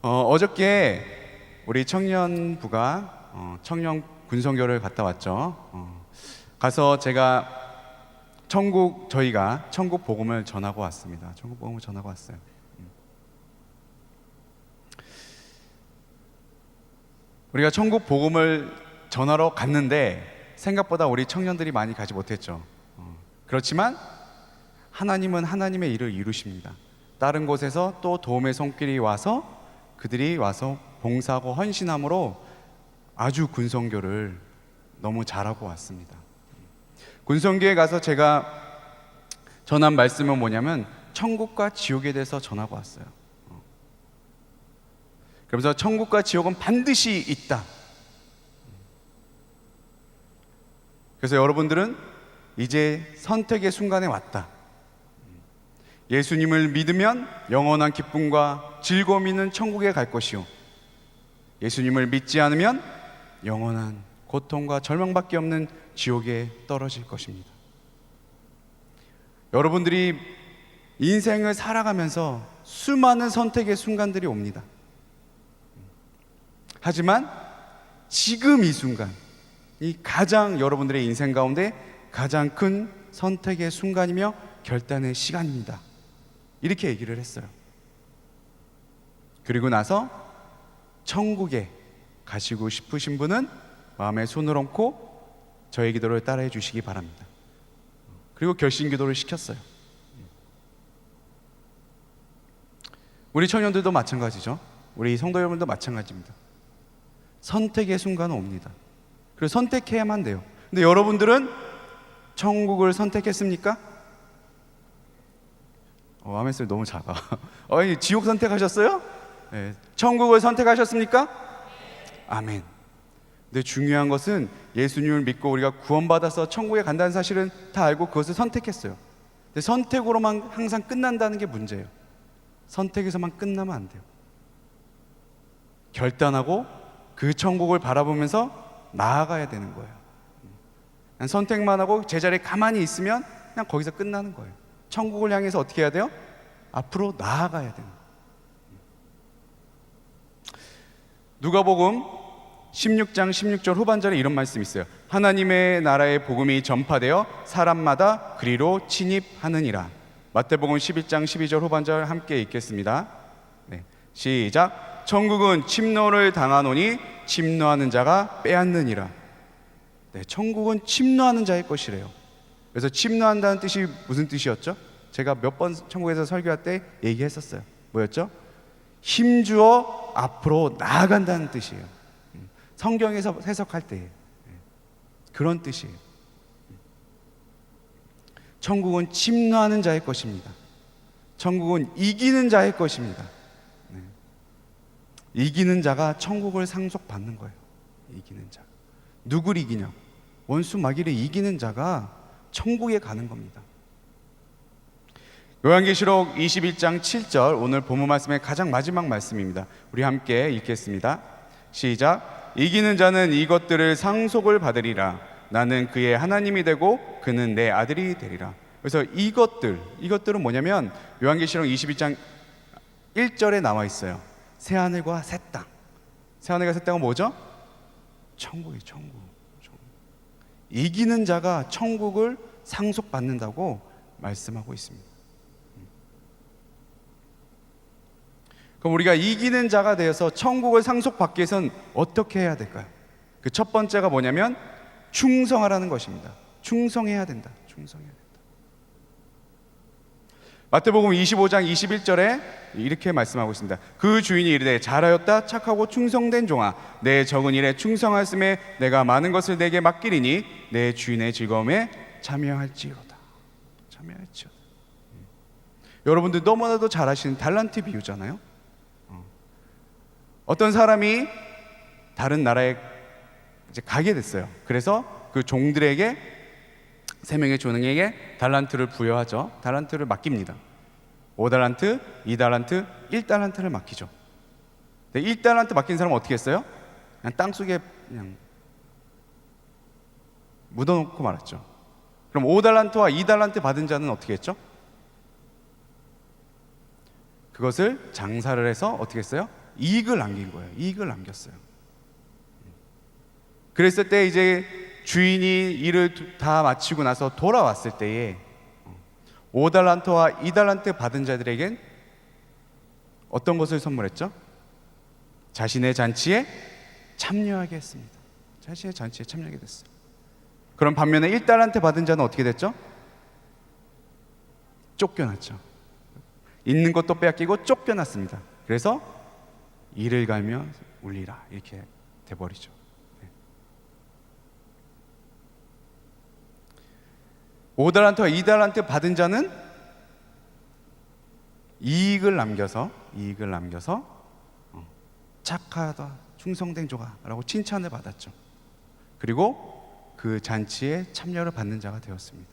어저께 우리 청년부가 청년 군성교를 갔다 왔죠. 가서 저희가 천국 복음을 전하고 왔습니다. 천국 복음을 전하고 왔어요. 우리가 천국 복음을 전하러 갔는데 생각보다 우리 청년들이 많이 가지 못했죠. 그렇지만 하나님은 하나님의 일을 이루십니다. 다른 곳에서 또 도움의 손길이 와서 그들이 와서 봉사하고 헌신함으로 아주 군성교를 너무 잘하고 왔습니다. 군성교에 가서 제가 전한 말씀은 뭐냐면 천국과 지옥에 대해서 전하고 왔어요. 그러면서 천국과 지옥은 반드시 있다. 그래서 여러분들은 이제 선택의 순간에 왔다. 예수님을 믿으면 영원한 기쁨과 즐거움이 있는 천국에 갈 것이요, 예수님을 믿지 않으면 영원한 고통과 절망밖에 없는 지옥에 떨어질 것입니다. 여러분들이 인생을 살아가면서 수많은 선택의 순간들이 옵니다. 하지만 지금 이 순간, 이 가장 여러분들의 인생 가운데 가장 큰 선택의 순간이며 결단의 시간입니다. 이렇게 얘기를 했어요. 그리고 나서 천국에 가시고 싶으신 분은 마음에 손을 얹고 저의 기도를 따라해 주시기 바랍니다. 그리고 결심 기도를 시켰어요. 우리 청년들도 마찬가지죠. 우리 성도 여러분도 마찬가지입니다. 선택의 순간은 옵니다. 그리고 선택해야만 돼요. 근데 여러분들은 천국을 선택했습니까? 아멘 소리 너무 작아. 지옥 선택하셨어요? 네. 천국을 선택하셨습니까? 아멘. 근데 중요한 것은 예수님을 믿고 우리가 구원받아서 천국에 간다는 사실은 다 알고 그것을 선택했어요. 근데 선택으로만 항상 끝난다는 게 문제예요. 선택에서만 끝나면 안 돼요. 결단하고 그 천국을 바라보면서 나아가야 되는 거예요. 그냥 선택만 하고 제자리에 가만히 있으면 그냥 거기서 끝나는 거예요. 천국을 향해서 어떻게 해야 돼요? 앞으로 나아가야 돼요. 누가복음 16장 16절 후반절에 이런 말씀이 있어요. 하나님의 나라의 복음이 전파되어 사람마다 그리로 침입하느니라. 마태복음 11장 12절 후반절 함께 읽겠습니다. 네, 시작. 천국은 침노를 당하노니 침노하는 자가 빼앗느니라. 네, 천국은 침노하는 자의 것이래요. 그래서 침노한다는 뜻이 무슨 뜻이었죠? 제가 몇 번 천국에서 설교할 때 얘기했었어요. 뭐였죠? 힘주어 앞으로 나아간다는 뜻이에요. 성경에서 해석할 때 그런 뜻이에요. 천국은 침노하는 자의 것입니다. 천국은 이기는 자의 것입니다. 이기는 자가 천국을 상속받는 거예요. 이기는 자. 누굴 이기냐? 원수 마귀를 이기는 자가 천국에 가는 겁니다. 요한계시록 21장 7절, 오늘 본문 말씀의 가장 마지막 말씀입니다. 우리 함께 읽겠습니다. 시작. 이기는 자는 이것들을 상속을 받으리라. 나는 그의 하나님이 되고 그는 내 아들이 되리라. 그래서 이것들은 뭐냐면 요한계시록 22장 1절에 나와 있어요. 새하늘과 새 땅. 새하늘과 새 땅은 뭐죠? 천국이에요. 천국. 이기는 자가 천국을 상속받는다고 말씀하고 있습니다. 그럼 우리가 이기는 자가 되어서 천국을 상속받기 위해서는 어떻게 해야 될까요? 그 첫 번째가 뭐냐면 충성하라는 것입니다. 충성해야 된다. 충성해야 된다. 마태복음 25장 21절에 이렇게 말씀하고 있습니다. 그 주인이 이르되 잘하였다 착하고 충성된 종아, 내 적은 일에 충성하였음에 내가 많은 것을 내게 맡기리니 내 주인의 즐거움에 참여할지어다. 참여할지어다. 여러분들 너무나도 잘 아시는 달란트 비유잖아요. 어떤 사람이 다른 나라에 이제 가게 됐어요. 그래서 그 종들에게, 3명의 종에게 달란트를 부여하죠. 달란트를 맡깁니다. 5달란트, 2달란트, 1달란트를 맡기죠. 1달란트 맡긴 사람은 어떻게 했어요? 그냥 땅속에 그냥 묻어놓고 말았죠. 그럼 5달란트와 2달란트 받은 자는 어떻게 했죠? 그것을 장사를 해서 어떻게 했어요? 이익을 남긴 거예요. 이익을 남겼어요. 그랬을 때 이제 주인이 일을 다 마치고 나서 돌아왔을 때에 5달란트와 2달란트 받은 자들에겐 어떤 것을 선물했죠? 자신의 잔치에 참여하게 했습니다. 자신의 잔치에 참여하게 됐어요. 그럼 반면에 1달란트 받은 자는 어떻게 됐죠? 쫓겨났죠. 있는 것도 빼앗기고 쫓겨났습니다. 그래서 이를 갈며 울리라 이렇게 돼버리죠. 5달란트와 2달란트 받은 자는 이익을 남겨서 착하다 충성된 조가라고 칭찬을 받았죠. 그리고 그 잔치에 참여를 받는 자가 되었습니다.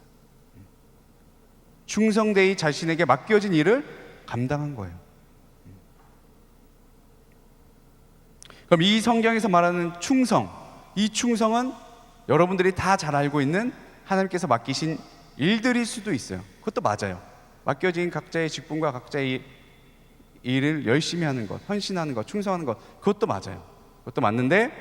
충성되이 자신에게 맡겨진 일을 감당한 거예요. 그럼 이 성경에서 말하는 충성, 이 충성은 여러분들이 다 잘 알고 있는 하나님께서 맡기신 일들일 수도 있어요. 그것도 맞아요. 맡겨진 각자의 직분과 각자의 일을 열심히 하는 것, 헌신하는 것, 충성하는 것, 그것도 맞아요. 그것도 맞는데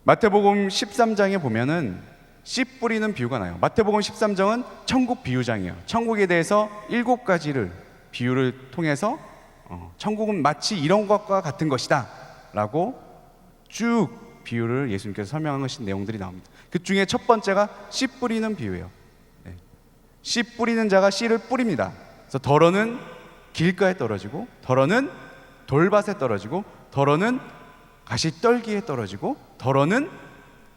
마태복음 13장에 보면은 씨 뿌리는 비유가 나요. 마태복음 13장은 천국 비유장이에요. 천국에 대해서 7가지를 비유를 통해서 천국은 마치 이런 것과 같은 것이다 라고 쭉 비유를 예수님께서 설명하신 내용들이 나옵니다. 그 중에 첫 번째가 씨 뿌리는 비유예요. 씨 뿌리는 자가 씨를 뿌립니다. 그래서 덜어는 길가에 떨어지고, 덜어는 돌밭에 떨어지고, 덜어는 가시떨기에 떨어지고, 덜어는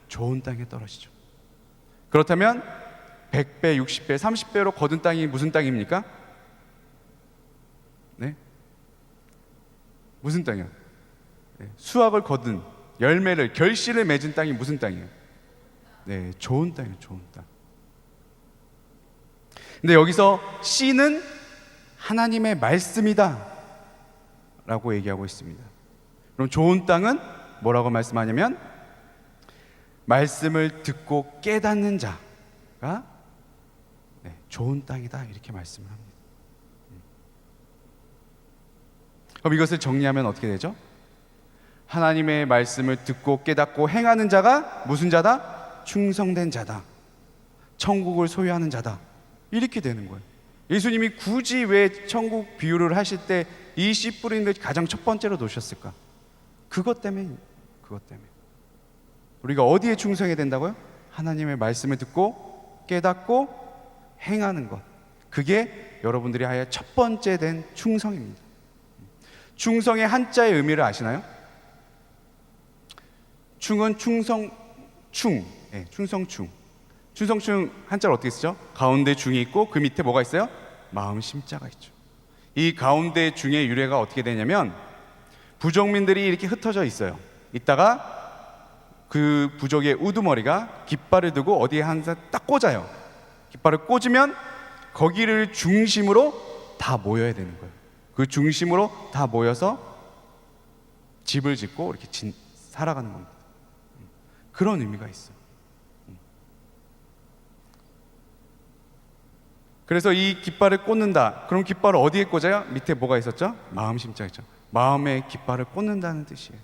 좋은 땅에 떨어지죠. 그렇다면 100배, 60배, 30배로 거둔 땅이 무슨 땅입니까? 네? 무슨 땅이요? 수확을 거둔 열매를, 결실을 맺은 땅이 무슨 땅이에요? 네, 좋은 땅이에요. 좋은 땅. 근데 여기서 씨는 하나님의 말씀이다 라고 얘기하고 있습니다. 그럼 좋은 땅은 뭐라고 말씀하냐면 말씀을 듣고 깨닫는 자가 좋은 땅이다 이렇게 말씀을 합니다. 그럼 이것을 정리하면 어떻게 되죠? 하나님의 말씀을 듣고 깨닫고 행하는 자가 무슨 자다? 충성된 자다. 천국을 소유하는 자다. 이렇게 되는 거예요. 예수님이 굳이 왜 천국 비유를 하실 때 이 씨 뿌리는 것이 가장 첫 번째로 놓으셨을까? 그것 때문에. 우리가 어디에 충성해야 된다고요? 하나님의 말씀을 듣고 깨닫고 행하는 것. 그게 여러분들이 하여 첫 번째 된 충성입니다. 충성의 한자의 의미를 아시나요? 충은 충성충. 충성충. 충성충 한자를 어떻게 쓰죠? 가운데 중이 있고 그 밑에 뭐가 있어요? 마음 심자가 있죠. 이 가운데 중의 유래가 어떻게 되냐면 부족민들이 이렇게 흩어져 있어요. 있다가 그 부족의 우두머리가 깃발을 두고 어디에 항상 딱 꽂아요. 깃발을 꽂으면 거기를 중심으로 다 모여야 되는 거예요. 그 중심으로 다 모여서 집을 짓고 이렇게 살아가는 겁니다. 그런 의미가 있어요. 그래서 이 깃발을 꽂는다. 그럼 깃발을 어디에 꽂아요? 밑에 뭐가 있었죠? 마음 심자 있죠. 마음에 깃발을 꽂는다는 뜻이에요.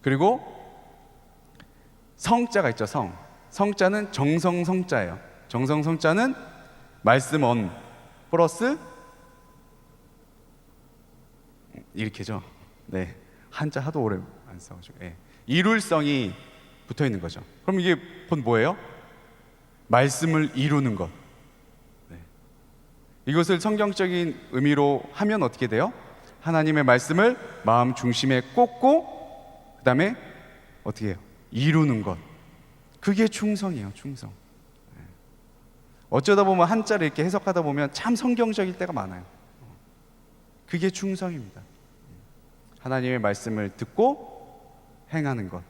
그리고 성자가 있죠. 성자는 정성성자예요. 정성성자는 말씀 언 플러스 이렇게죠. 네, 한자 하도 오래 안 써가지고 이룰성이 붙어 있는 거죠. 그럼 이게 본 뭐예요? 말씀을 이루는 것. 이것을 성경적인 의미로 하면 어떻게 돼요? 하나님의 말씀을 마음 중심에 꽂고 그 다음에 어떻게 해요? 이루는 것. 그게 충성이에요. 충성. 어쩌다 보면 한자를 이렇게 해석하다 보면 참 성경적일 때가 많아요. 그게 충성입니다. 하나님의 말씀을 듣고 행하는 것.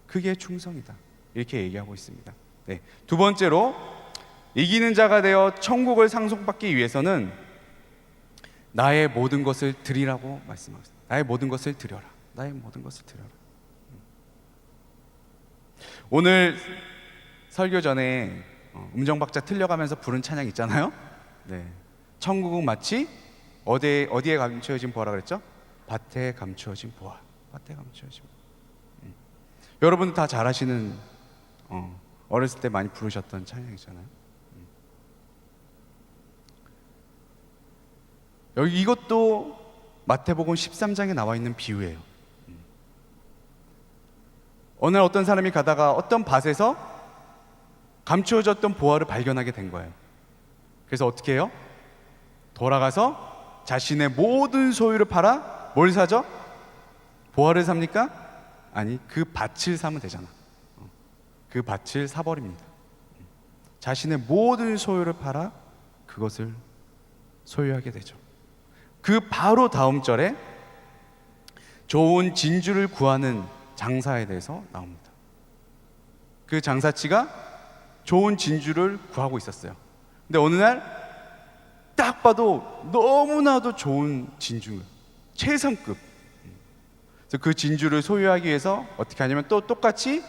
그게 충성이다. 이렇게 얘기하고 있습니다. 두 번째로 이기는 자가 되어 천국을 상속받기 위해서는 나의 모든 것을 드리라고 말씀하셨습니다. 나의 모든 것을 드려라. 나의 모든 것을 드려라. 오늘 설교 전에 음정박자 틀려가면서 부른 찬양 있잖아요. 네. 천국은 마치 어디에 감추어진 보화라 그랬죠? 밭에 감추어진 보화. 밭에 감추어진 보화. 여러분 다 잘 아시는 어렸을 때 많이 부르셨던 찬양이잖아요. 여기 이것도 마태복음 13장에 나와 있는 비유예요. 어느 날 어떤 사람이 가다가 어떤 밭에서 감추어졌던 보화를 발견하게 된 거예요. 그래서 어떻게 해요? 돌아가서 자신의 모든 소유를 팔아 뭘 사죠? 보화를 삽니까? 아니, 그 밭을 사면 되잖아. 그 밭을 사버립니다. 자신의 모든 소유를 팔아 그것을 소유하게 되죠. 그 바로 다음 절에 좋은 진주를 구하는 장사에 대해서 나옵니다. 그 장사치가 좋은 진주를 구하고 있었어요. 근데 어느 날 딱 봐도 너무나도 좋은 진주, 최상급. 그래서 그 진주를 소유하기 위해서 어떻게 하냐면 또 똑같이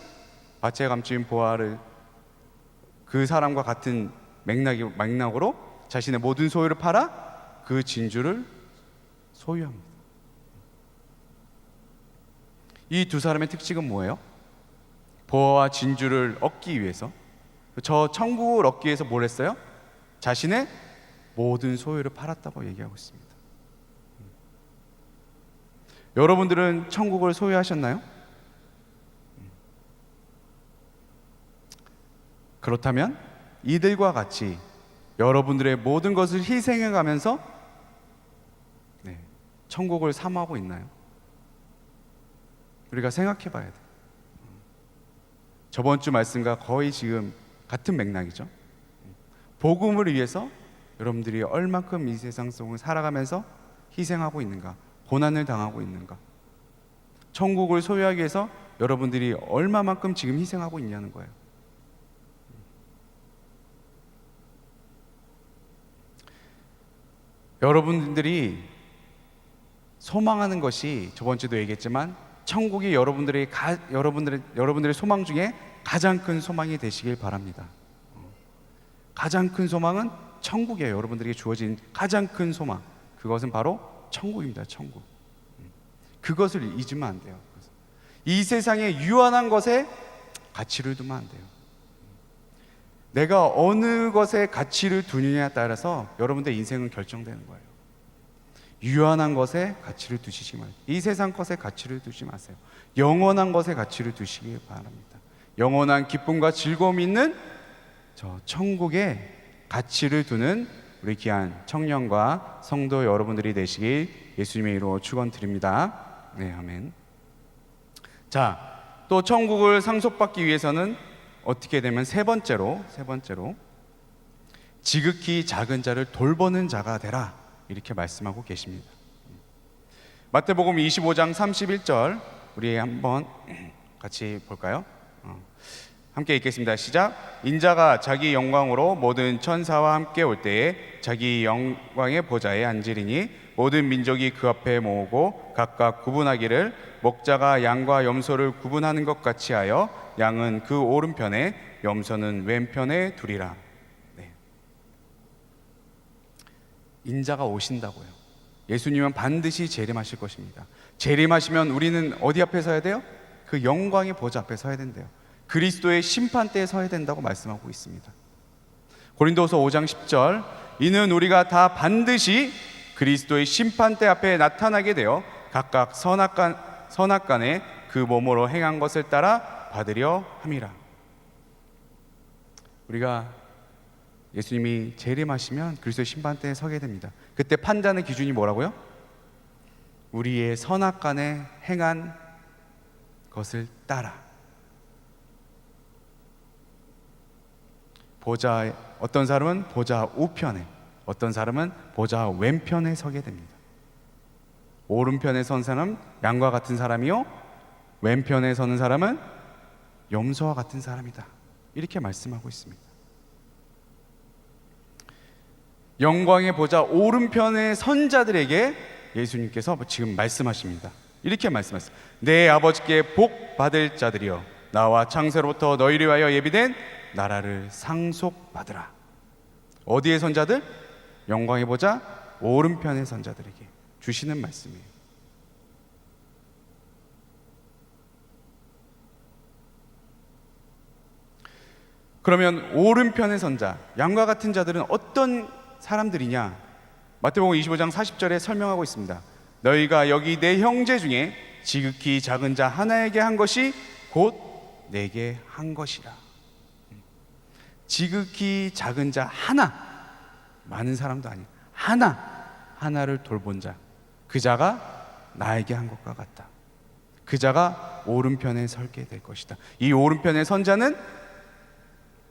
밭에 감추인 보화를 그 사람과 같은 맥락으로 자신의 모든 소유를 팔아 그 진주를 소유합니다. 이 두 사람의 특징은 뭐예요? 보화와 진주를 얻기 위해서, 저 천국을 얻기 위해서 뭘 했어요? 자신의 모든 소유를 팔았다고 얘기하고 있습니다. 여러분들은 천국을 소유하셨나요? 그렇다면 이들과 같이 여러분들의 모든 것을 희생해 가면서 천국을 사모하고 있나요? 우리가 생각해 봐야 돼. 저번 주 말씀과 거의 지금 같은 맥락이죠. 복음을 위해서 여러분들이 얼만큼 이 세상 속을 살아가면서 희생하고 있는가, 고난을 당하고 있는가, 천국을 소유하기 위해서 여러분들이 얼마만큼 지금 희생하고 있냐는 거예요. 여러분들이 소망하는 것이 저번 주도 얘기했지만 천국이 여러분들의 소망 중에 가장 큰 소망이 되시길 바랍니다. 가장 큰 소망은 천국이에요. 여러분들에게 주어진 가장 큰 소망, 그것은 바로 천국입니다. 천국. 그것을 잊으면 안 돼요. 이 세상의 유한한 것에 가치를 두면 안 돼요. 내가 어느 것에 가치를 두느냐에 따라서 여러분들의 인생은 결정되는 거예요. 유한한 것에 가치를 두시지 마세요. 이 세상 것에 가치를 두지 마세요. 영원한 것에 가치를 두시기 바랍니다. 영원한 기쁨과 즐거움이 있는 저 천국에 가치를 두는 우리 귀한 청년과 성도 여러분들이 되시길 예수님의 이름으로 축원드립니다. 네, 아멘. 자, 또 천국을 상속받기 위해서는 어떻게 되면 세 번째로 지극히 작은 자를 돌보는 자가 되라, 이렇게 말씀하고 계십니다. 마태복음 25장 31절 우리 한번 같이 볼까요? 함께 읽겠습니다. 시작. 인자가 자기 영광으로 모든 천사와 함께 올 때에 자기 영광의 보좌에 앉으리니 모든 민족이 그 앞에 모으고 각각 구분하기를 목자가 양과 염소를 구분하는 것 같이 하여 양은 그 오른편에 염소는 왼편에 두리라. 네. 인자가 오신다고요. 예수님은 반드시 재림하실 것입니다. 재림하시면 우리는 어디 앞에 서야 돼요? 그 영광의 보좌 앞에 서야 된대요. 그리스도의 심판대에 서야 된다고 말씀하고 있습니다. 고린도서 5장 10절 이는 우리가 다 반드시 그리스도의 심판대 앞에 나타나게 되어 각각 선악간에 그 몸으로 행한 것을 따라 받으려 함이라. 우리가 예수님이 재림하시면 그리스도의 심판대에 서게 됩니다. 그때 판단의 기준이 뭐라고요? 우리의 선악간에 행한 것을 따라. 보좌, 어떤 사람은 보좌 우편에, 어떤 사람은 보좌 왼편에 서게 됩니다. 오른편에 선 사람은 양과 같은 사람이요, 왼편에 서는 사람은 염소와 같은 사람이다, 이렇게 말씀하고 있습니다. 영광의 보좌 오른편에 선 자들에게 예수님께서 지금 말씀하십니다. 이렇게 말씀하십니다. 내 아버지께 복 받을 자들이여, 나와 창세로부터 너희를 위하여 예비된 나라를 상속받으라. 어디의 선자들? 영광의 보좌 오른편의 선자들에게 주시는 말씀이에요. 그러면 오른편의 선자, 양과 같은 자들은 어떤 사람들이냐? 마태복음 25장 40절에 설명하고 있습니다. 너희가 여기 내 형제 중에 지극히 작은 자 하나에게 한 것이 곧 내게 한 것이라. 지극히 작은 자 하나, 많은 사람도 아니에요. 하나를 돌본 자, 그 자가 나에게 한 것과 같다. 그 자가 오른편에 설게 될 것이다. 이 오른편의 선자는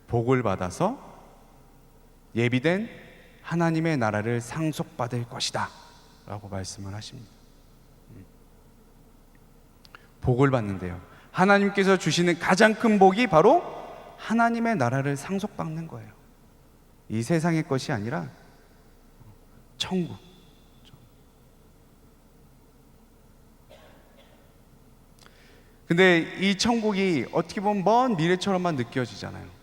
복을 받아서 예비된 하나님의 나라를 상속받을 것이다 라고 말씀을 하십니다. 복을 받는데요, 하나님께서 주시는 가장 큰 복이 바로 하나님의 나라를 상속받는 거예요. 이 세상의 것이 아니라 천국. 근데 이 천국이 어떻게 보면 먼 미래처럼만 느껴지잖아요.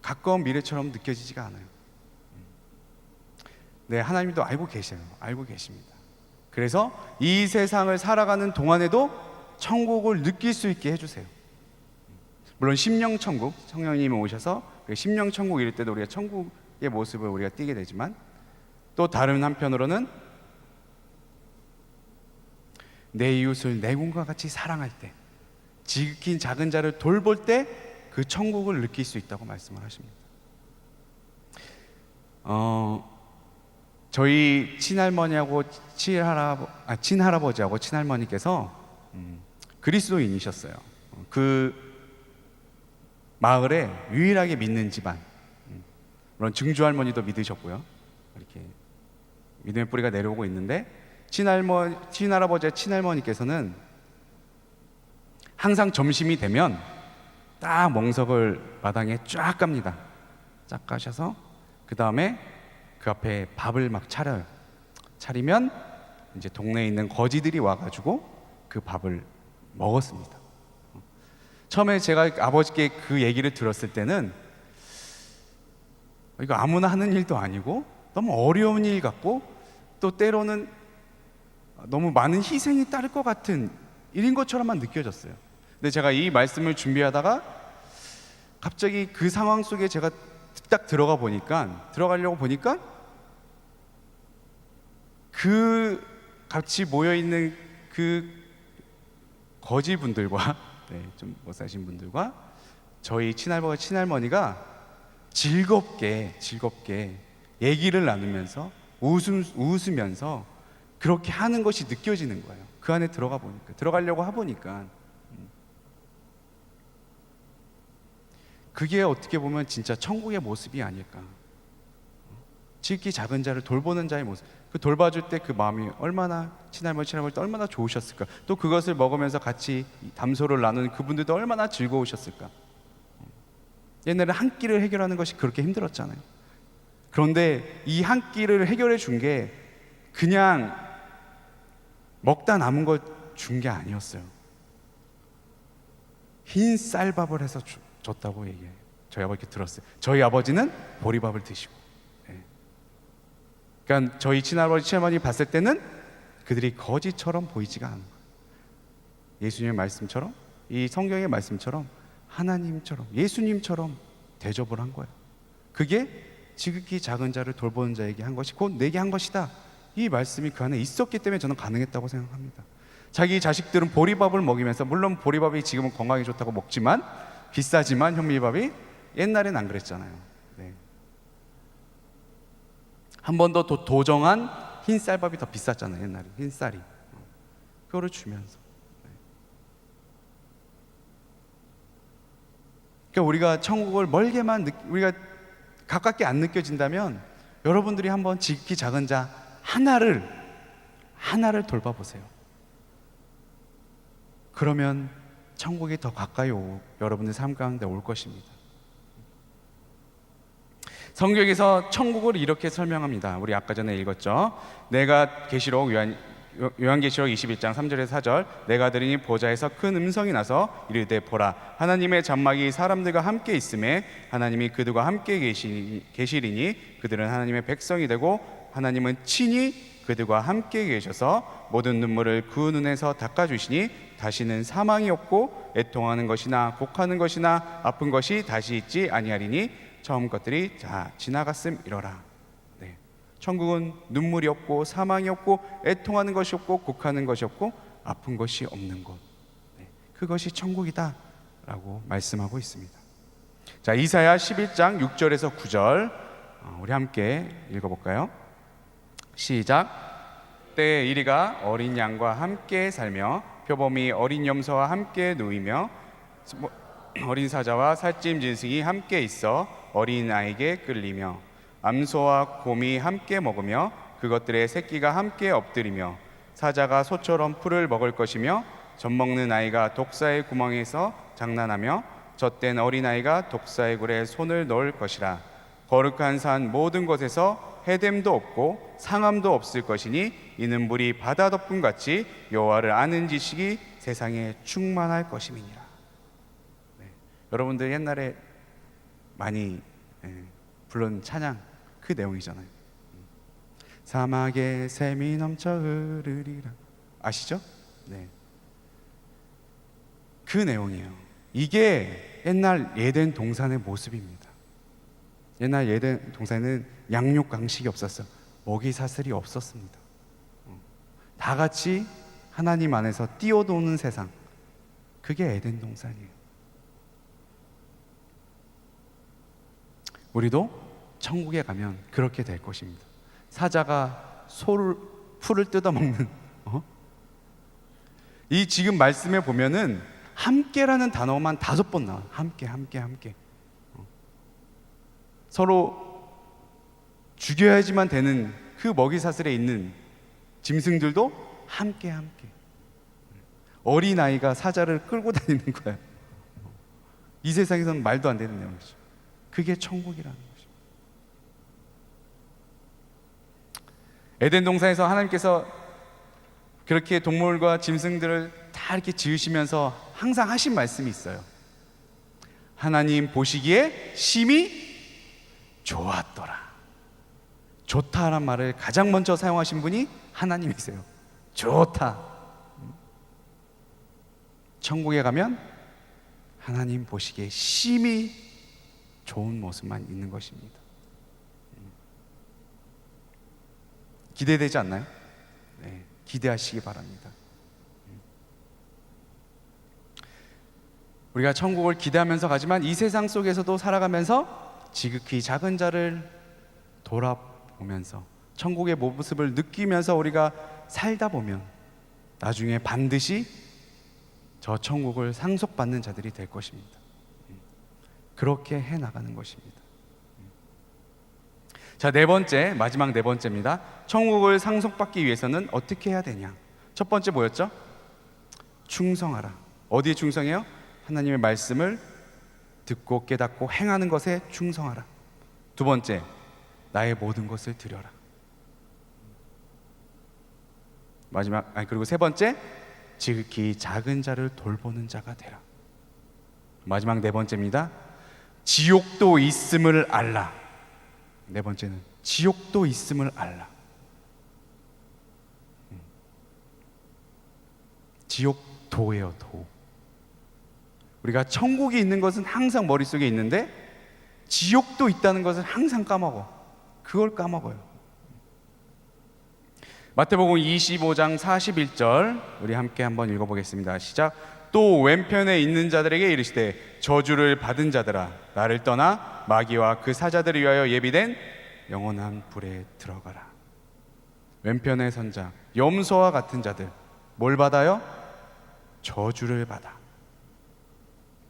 가까운 미래처럼 느껴지지가 않아요. 네, 하나님도 알고 계셔요. 알고 계십니다. 그래서 이 세상을 살아가는 동안에도 천국을 느낄 수 있게 해주세요. 물론 심령천국, 성령님이 오셔서 심령천국 이럴 때도 우리가 천국의 모습을 우리가 띠게 되지만, 또 다른 한편으로는 내 이웃을 내 몸과 같이 사랑할 때, 지극히 작은 자를 돌볼 때 그 천국을 느낄 수 있다고 말씀을 하십니다. 저희 친할머니하고 친할아버지하고 친할머니께서 그리스도인이셨어요. 그 마을에 유일하게 믿는 집안. 물론 증조할머니도 믿으셨고요. 이렇게 믿음의 뿌리가 내려오고 있는데, 친할아버지와 친할머니께서는 항상 점심이 되면 딱 멍석을 마당에 쫙 깝니다. 쫙 까셔서 그 다음에 그 앞에 밥을 막 차려요. 차리면 이제 동네에 있는 거지들이 와가지고 그 밥을 먹었습니다. 처음에 제가 아버지께 그 얘기를 들었을 때는 이거 아무나 하는 일도 아니고 너무 어려운 일 같고, 또 때로는 너무 많은 희생이 따를 것 같은 일인 것처럼만 느껴졌어요. 근데 제가 이 말씀을 준비하다가 갑자기 그 상황 속에 제가 딱 들어가려고 보니까 그 같이 모여있는 그 거지분들과 좀 못 사신 분들과 저희 친할아버지 친할머니가 즐겁게 얘기를 나누면서 웃으면서 그렇게 하는 것이 느껴지는 거예요. 그 안에 들어가려고 해보니까 그게 어떻게 보면 진짜 천국의 모습이 아닐까. 지극히 작은 자를 돌보는 자의 모습, 그 돌봐줄 때 그 마음이 얼마나, 친할머니 때 얼마나 좋으셨을까. 또 그것을 먹으면서 같이 담소를 나누는 그분들도 얼마나 즐거우셨을까. 옛날에 한 끼를 해결하는 것이 그렇게 힘들었잖아요. 그런데 이 한 끼를 해결해 준 게 그냥 먹다 남은 걸 준 게 아니었어요. 흰 쌀밥을 해서 줬다고 얘기해요. 저희 아버지께 들었어요. 저희 아버지는 보리밥을 드시고. 그러니까 저희 친할아버지 친할머니 봤을 때는 그들이 거지처럼 보이지가 않은 거예요. 예수님의 말씀처럼, 이 성경의 말씀처럼 하나님처럼, 예수님처럼 대접을 한 거예요. 그게 지극히 작은 자를 돌보는 자에게 한 것이 곧 내게 한 것이다. 이 말씀이 그 안에 있었기 때문에 저는 가능했다고 생각합니다. 자기 자식들은 보리밥을 먹이면서, 물론 보리밥이 지금은 건강에 좋다고 먹지만, 비싸지만 현미밥이 옛날엔 안 그랬잖아요. 한 번 더 도정한 흰 쌀밥이 더 비쌌잖아요. 옛날에 흰 쌀이. 그거를 주면서. 그러니까 우리가 천국을 멀게만 우리가 가깝게 안 느껴진다면, 여러분들이 한번 지극히 작은 자 하나를 돌봐보세요. 그러면 천국이 더 가까이 여러분의 삶 가운데 올 것입니다. 성경에서 천국을 이렇게 설명합니다. 우리 아까 전에 읽었죠. 내가 계시록 요한계시록 21장 3절에서 4절 내가 들으니 보좌에서 큰 음성이 나서 이르되 보라 하나님의 장막이 사람들과 함께 있음에 하나님이 그들과 함께 계시리니 그들은 하나님의 백성이 되고 하나님은 친히 그들과 함께 계셔서 모든 눈물을 그 눈에서 닦아주시니 다시는 사망이 없고 애통하는 것이나 곡하는 것이나 아픈 것이 다시 있지 아니하리니 처음 것들이 다 지나갔음이로라. 네. 천국은 눈물이 없고 사망이 없고 애통하는 것이 없고 곡하는 것이 없고 아픈 것이 없는 곳. 네. 그것이 천국이다 라고 말씀하고 있습니다. 자, 이사야 11장 6절에서 9절 우리 함께 읽어볼까요? 시작. 때에 이리가 어린 양과 함께 살며 표범이 어린 염소와 함께 누이며 어린 사자와 살찜 짐승이 함께 있어 어린 아이에게 끌리며 암소와 곰이 함께 먹으며 그것들의 새끼가 함께 엎드리며 사자가 소처럼 풀을 먹을 것이며 젖먹는 아이가 독사의 구멍에서 장난하며 젖된 어린 아이가 독사의 굴에 손을 넣을 것이라. 거룩한 산 모든 곳에서 해됨도 없고 상함도 없을 것이니 이는 물이 바다 덮음같이 여호와를 아는 지식이 세상에 충만할 것임이니라. 네. 여러분들 옛날에 많이 불른 찬양 그 내용이잖아요. 사막에 샘이 넘쳐 흐르리라. 아시죠? 네. 그 내용이에요. 이게 옛날 에덴 동산의 모습입니다. 옛날 에덴 동산에는 양육 강식이 없었어요. 먹이 사슬이 없었습니다. 다 같이 하나님 안에서 뛰어도는 세상, 그게 에덴 동산이에요. 우리도 천국에 가면 그렇게 될 것입니다. 사자가 풀을 뜯어먹는 이 지금 말씀에 보면은 함께라는 단어만 5번 나와요. 함께. 서로 죽여야지만 되는 그 먹이 사슬에 있는 짐승들도 함께. 어린아이가 사자를 끌고 다니는 거야. 이 세상에서는 말도 안 되는 내용이죠. 그게 천국이라는 것이죠. 에덴 동산에서 하나님께서 그렇게 동물과 짐승들을 다 이렇게 지으시면서 항상 하신 말씀이 있어요. 하나님 보시기에 심히 좋았더라. 좋다라는 말을 가장 먼저 사용하신 분이 하나님이세요. 좋다. 천국에 가면 하나님 보시기에 심히 좋은 모습만 있는 것입니다. 기대되지 않나요? 네, 기대하시기 바랍니다. 우리가 천국을 기대하면서 가지만 이 세상 속에서도 살아가면서 지극히 작은 자를 돌아보면서 천국의 모습을 느끼면서 우리가 살다 보면 나중에 반드시 저 천국을 상속받는 자들이 될 것입니다. 그렇게 해나가는 것입니다. 자, 마지막 네 번째입니다. 천국을 상속받기 위해서는 어떻게 해야 되냐? 첫 번째 뭐였죠? 충성하라. 어디에 충성해요? 하나님의 말씀을 듣고 깨닫고 행하는 것에 충성하라. 두 번째, 나의 모든 것을 드려라. 그리고 세 번째, 지극히 작은 자를 돌보는 자가 되라. 마지막 네 번째입니다. 지옥도 있음을 알라. 네 번째는 지옥도 있음을 알라. 지옥도예요, 도. 우리가 천국이 있는 것은 항상 머릿속에 있는데 지옥도 있다는 것을 항상 까먹어. 그걸 까먹어요. 마태복음 25장 41절 우리 함께 한번 읽어보겠습니다. 시작. 또 왼편에 있는 자들에게 이르시되 저주를 받은 자들아 나를 떠나 마귀와 그 사자들을 위하여 예비된 영원한 불에 들어가라. 왼편의 선자 염소와 같은 자들 뭘 받아요? 저주를 받아.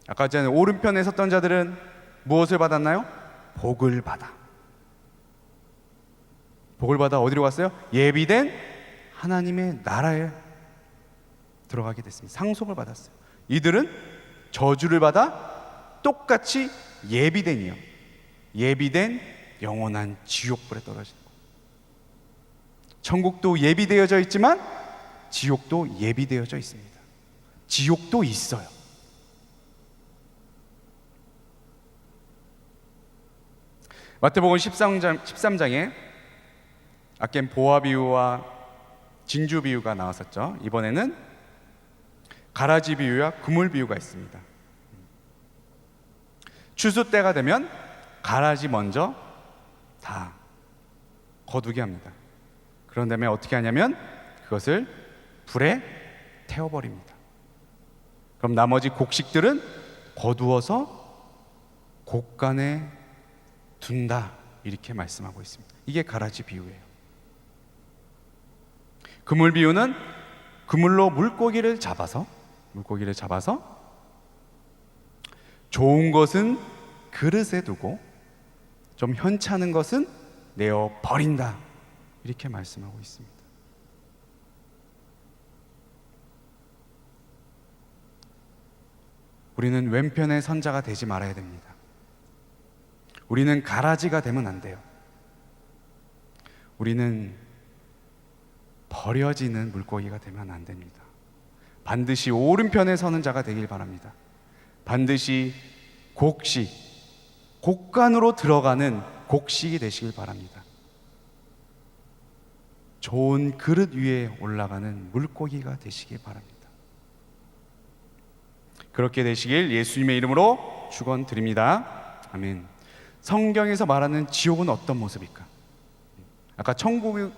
아까 전에 오른편에 섰던 자들은 무엇을 받았나요? 복을 받아. 복을 받아 어디로 갔어요? 예비된 하나님의 나라에 들어가게 됐습니다. 상속을 받았어요. 이들은 저주를 받아 똑같이 예비된이요. 예비된 영원한 지옥불에 떨어지는 거예요. 천국도 예비되어져 있지만 지옥도 예비되어져 있습니다. 지옥도 있어요. 마태복음 13장에 아까 보화 비유와 진주 비유가 나왔었죠. 이번에는 가라지 비유와 그물 비유가 있습니다. 추수 때가 되면 가라지 먼저 다 거두게 합니다. 그런 다음에 어떻게 하냐면 그것을 불에 태워버립니다. 그럼 나머지 곡식들은 거두어서 곡간에 둔다, 이렇게 말씀하고 있습니다. 이게 가라지 비유예요. 그물 비유는 그물로 물고기를 잡아서 좋은 것은 그릇에 두고 좀 현찮은 것은 내어 버린다, 이렇게 말씀하고 있습니다. 우리는 왼편의 선자가 되지 말아야 됩니다. 우리는 가라지가 되면 안 돼요. 우리는 버려지는 물고기가 되면 안 됩니다. 반드시 오른편에 서는 자가 되길 바랍니다. 반드시 곡식, 곡간으로 들어가는 곡식이 되시길 바랍니다. 좋은 그릇 위에 올라가는 물고기가 되시길 바랍니다. 그렇게 되시길 예수님의 이름으로 축원드립니다. 아멘. 성경에서 말하는 지옥은 어떤 모습일까? 아까 천국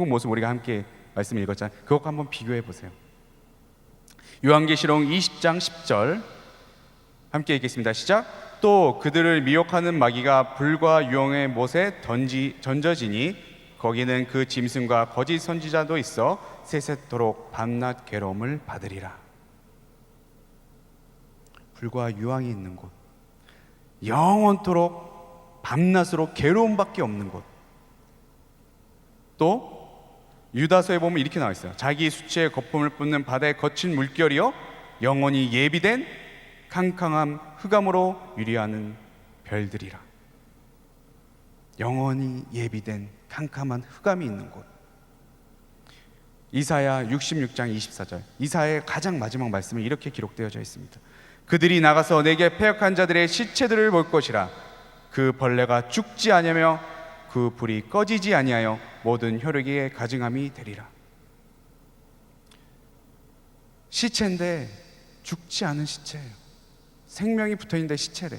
모습 우리가 함께 말씀 읽었잖아요. 그것과 한번 비교해 보세요. 요한계시록 20장 10절 함께 읽겠습니다. 시작. 또 그들을 미혹하는 마귀가 불과 유황의 못에 던져지니 거기는 그 짐승과 거짓 선지자도 있어 세세토록 밤낮 괴로움을 받으리라. 불과 유황이 있는 곳, 영원토록 밤낮으로 괴로움밖에 없는 곳. 또 유다서에 보면 이렇게 나와 있어요. 자기 수치의 거품을 뿜는 바다의 거친 물결이요 영원히 예비된 캄캄한 흑암으로 유리하는 별들이라. 영원히 예비된 캄캄한 흑암이 있는 곳. 이사야 66장 24절, 이사야의 가장 마지막 말씀이 이렇게 기록되어져 있습니다. 그들이 나가서 내게 패역한 자들의 시체들을 볼 것이라. 그 벌레가 죽지 아니하며 그 불이 꺼지지 아니하여 모든 혈육의 가증함이 되리라. 시체인데 죽지 않은 시체예요. 생명이 붙어있는데 시체래.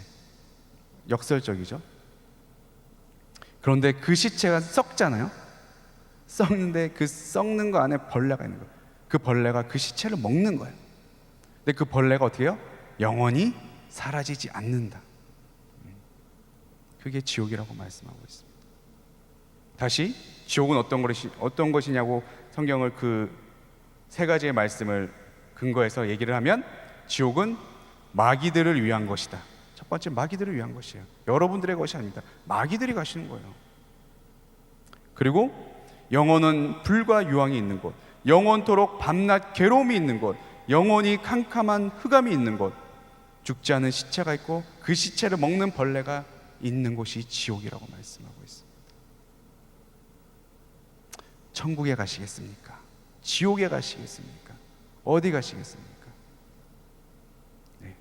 역설적이죠. 그런데 그 시체가 썩잖아요. 썩는데 그 썩는 거 안에 벌레가 있는 거예요. 그 벌레가 그 시체를 먹는 거예요. 근데 그 벌레가 어떻게 해요? 영원히 사라지지 않는다. 그게 지옥이라고 말씀하고 있습니다. 다시 지옥은 어떤 것이냐고 성경을 그 세 가지의 말씀을 근거해서 얘기를 하면 지옥은 마귀들을 위한 것이다. 첫 번째, 마귀들을 위한 것이에요. 여러분들의 것이 아닙니다. 마귀들이 가시는 거예요. 그리고 영원은 불과 유황이 있는 곳, 영원토록 밤낮 괴로움이 있는 곳, 영원히 캄캄한 흑암이 있는 곳, 죽지 않은 시체가 있고 그 시체를 먹는 벌레가 있는 곳이 지옥이라고 말씀하고 있습니다. 천국에 가시겠습니까? 지옥에 가시겠습니까? 어디 가시겠습니까? 네.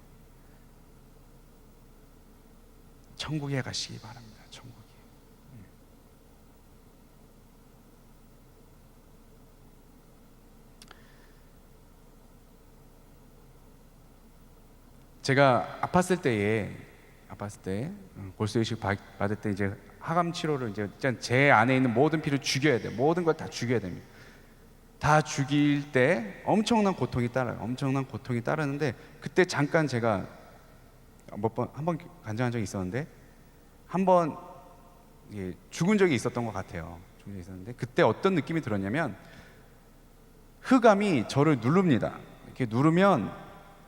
천국에 가시기 바랍니다. 천국에. 제가 아팠을 때 골수이식 받을 때 이제 항암 치료를 이제 제 안에 있는 모든 피를 죽여야 돼요. 모든 걸 다 죽여야 됩니다. 다 죽일 때 엄청난 고통이 따라요. 엄청난 고통이 따르는데 그때 잠깐 제가 한 번 간증한 적이 있었는데 한 번 죽은 적이 있었던 것 같아요. 죽은 적이 있었는데 그때 어떤 느낌이 들었냐면 흑암이 저를 누릅니다. 이렇게 누르면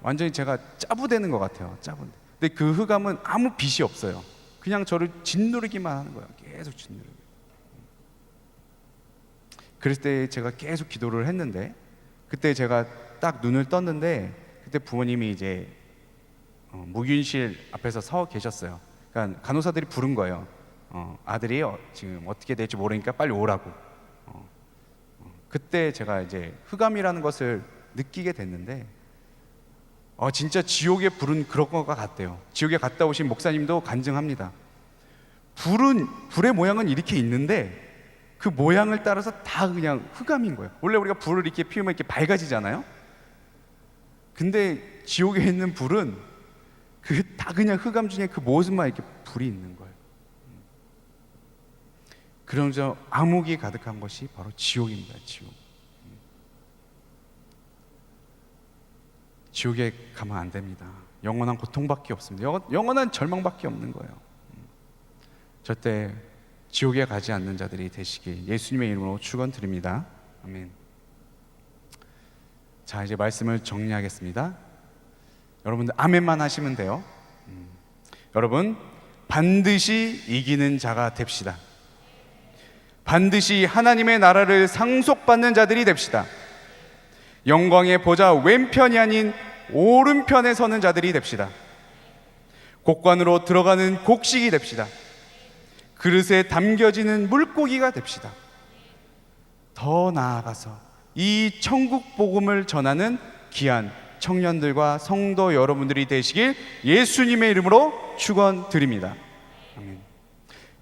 완전히 제가 짜부되는 것 같아요. 짜부인데. 근데 그 흑암은 아무 빛이 없어요. 그냥 저를 짓누르기만 하는 거예요. 계속 짓누르기. 그랬을 때 제가 계속 기도를 했는데 그때 제가 딱 눈을 떴는데 그때 부모님이 이제 무균실 앞에서 서 계셨어요. 그러니까 간호사들이 부른 거예요. 아들이 지금 어떻게 될지 모르니까 빨리 오라고. 그때 제가 이제 흑암이라는 것을 느끼게 됐는데, 진짜 지옥의 불은 그런 것 같대요. 지옥에 갔다 오신 목사님도 간증합니다. 불의 모양은 이렇게 있는데 그 모양을 따라서 다 그냥 흑암인 거예요. 원래 우리가 불을 이렇게 피우면 이렇게 밝아지잖아요. 근데 지옥에 있는 불은 그 다 그냥 흑암 중에 그 모습만 이렇게 불이 있는 거예요. 그러면서 암흑이 가득한 것이 바로 지옥입니다. 지옥에 가면 안 됩니다. 영원한 고통밖에 없습니다. 영원한 절망밖에 없는 거예요. 절대 지옥에 가지 않는 자들이 되시길 예수님의 이름으로 축원드립니다. 아멘. 자, 이제 말씀을 정리하겠습니다. 여러분들 아멘만 하시면 돼요. 여러분, 반드시 이기는 자가 됩시다. 반드시 하나님의 나라를 상속받는 자들이 됩시다. 영광의 보좌 왼편이 아닌 오른편에 서는 자들이 됩시다. 곡관으로 들어가는 곡식이 됩시다. 그릇에 담겨지는 물고기가 됩시다. 더 나아가서 이 천국 복음을 전하는 귀한 청년들과 성도 여러분들이 되시길 예수님의 이름으로 축원드립니다. 아멘.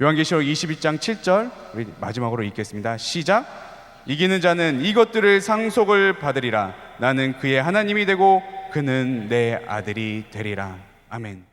요한계시록 22장 7절 우리 마지막으로 읽겠습니다. 시작. 이기는 자는 이것들을 상속을 받으리라. 나는 그의 하나님이 되고 그는 내 아들이 되리라. 아멘.